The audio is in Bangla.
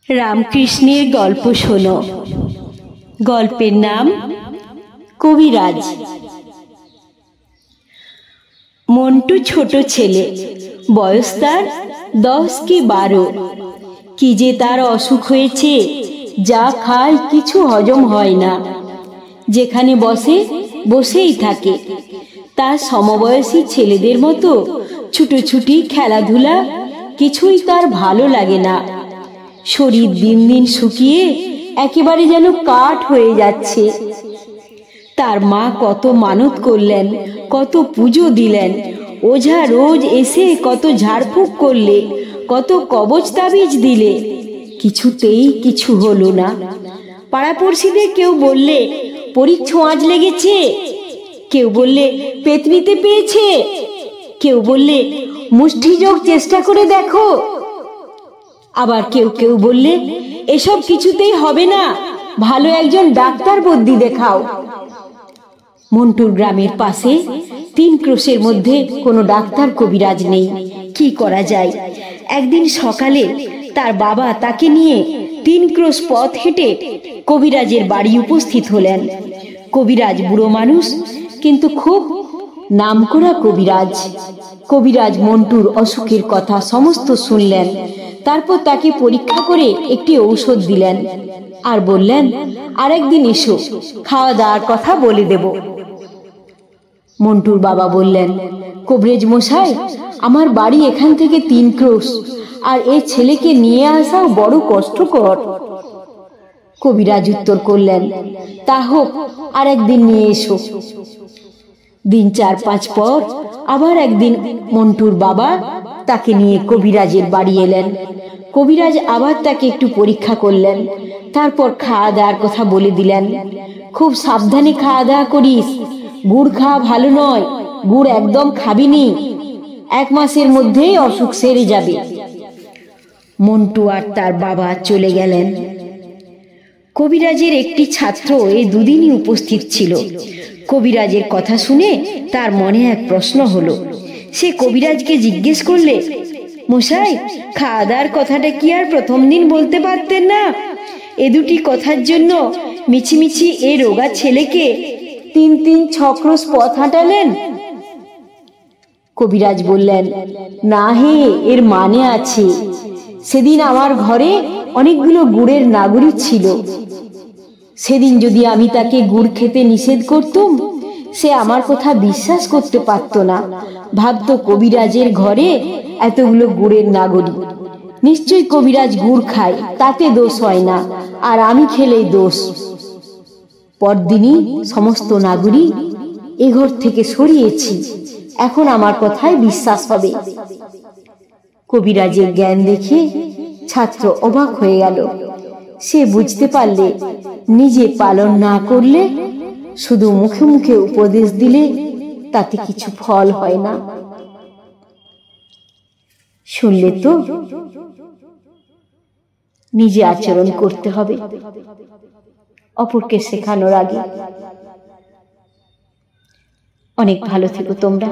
রামকৃষ্ণের গল্প শোনো। গল্পের নাম কবিরাজ। মন্টু ছোট ছেলে, বয়স তার 10 কি 12। কি যে তার অসুখ হয়েছে, যা খায় কিছু হজম হয় না। যেখানে বসে বসেই থাকে। তার সমবয়সী ছেলেদের মতো ছুটোছুটি খেলাধুলা কিছুই তার ভালো লাগে না। শরীর দিন দিন শুকিয়ে একেবারে যেন কাঠ হয়ে যাচ্ছে। তার মা কত মানত করলেন, কত পুজো দিলেন, ওঝা রোজ এসে কত ঝাড়ফুঁক করলে, কত কবচ তাবিজ দিলে, কিছুতেই কিছু হলো না। পাড়াপড়শিদের কেউ বললে পরিচ্ছোঁয়াজ লেগেছে, কেউ বললে পেতনিতে পেয়েছে, কেউ বললে মুষ্টিযোগ চেষ্টা করে দেখো, আবার কেউ কেউ বললে এসব কিছুতেই হবে না, ভালো একজন ডাক্তার বদ্যি দেখাও। মন্টুর গ্রামের পাশে 3 ক্রোশের মধ্যে কোনো ডাক্তার কবিরাজ নেই। কি করা যায়? একদিন সকালে তার বাবা তাকে নিয়ে 3 ক্রোশ পথ হেঁটে কবিরাজের বাড়ি উপস্থিত হলেন। কবিরাজ বুড়ো মানুষ, কিন্তু খুব নামকরা কবিরাজ। কবিরাজ মন্টুর অসুখের কথা সমস্ত শুনলেন। তারপর তাকে পরীক্ষা করে একটি ঔষধ দিলেন আর বললেন, আরেকদিন এসো, খাওয়া দাওয়ার কথা বলে দেব। মন্টুর বাবা বললেন, কবিরাজ মশাই, আমার বাড়ি এখান থেকে 3 ক্রোশ, আর এই ছেলেকে নিয়ে আসাও বড় কষ্টকর। কবিরাজ উত্তর করলেন, তা হোক, আর একদিন নিয়ে এসো। দিন 4-5 পর আবার একদিন মন্টুর বাবা তাকে নিয়ে কবিরাজের বাড়ি এলেন। কবিরাজ আবার তাকে একটু পরীক্ষা করলেন, তারপর খাওয়া দাওয়ার কথা বলে দিলেন। খুব সাবধানে খাওয়া দাওয়া করিস, গুড় খাওয়া ভালো নয়, গুড় একদম খাবি নি, 1 মাসের মধ্যেই অসুখ সেরে যাবে। মন্টু আর তার বাবা চলে গেলেন। কবিরাজের একটি ছাত্র এই দুদিনই উপস্থিত ছিল। কবিরাজের কথা শুনে তার মনে এক প্রশ্ন হলো। সে কবিরাজকে জিজ্ঞেস করলে, মশাই, খাওয়া দাওয়ার কথাটা কি আর প্রথম দিন বলতে পারতেন না? এ দুটি কথার জন্য মিছিমিছি এ রোগা ছেলেকে 3-6 ক্রোশ পথ হাঁটালেন। কবিরাজ বললেন, না হে, এর মানে আছে। সেদিন আমার ঘরে অনেকগুলো গুড়ের নাগরি ছিল। সেদিন যদি আমি তাকে গুড় খেতে নিষেধ করতুম, সে আমার কথা বিশ্বাস করতে পারত না। ভাবত কবিরাজের ঘরে এতগুলো গুড়ের নাগরি, নিশ্চয়ই কবিরাজ গুড় খায়, তাতে দোষ হয় না, আর আমি খেলেই দোষ। পরদিনই সমস্ত নাগরি এ ঘর থেকে সরিয়েছি, এখন আমার কথায় বিশ্বাস হবে। কবিরাজের জ্ঞান দেখে ছাত্র অবাক হয়ে গেল। সে বুঝতে পারলে নিজে পালন না করলে, শুধু মুখে মুখে উপদেশ দিলে তাতে কিছু ফল হয় না। শুনলে তো, নিজে আচরণ করতে হবে অপরকে শেখানোর আগে। অনেক ভালো থেকো তোমরা।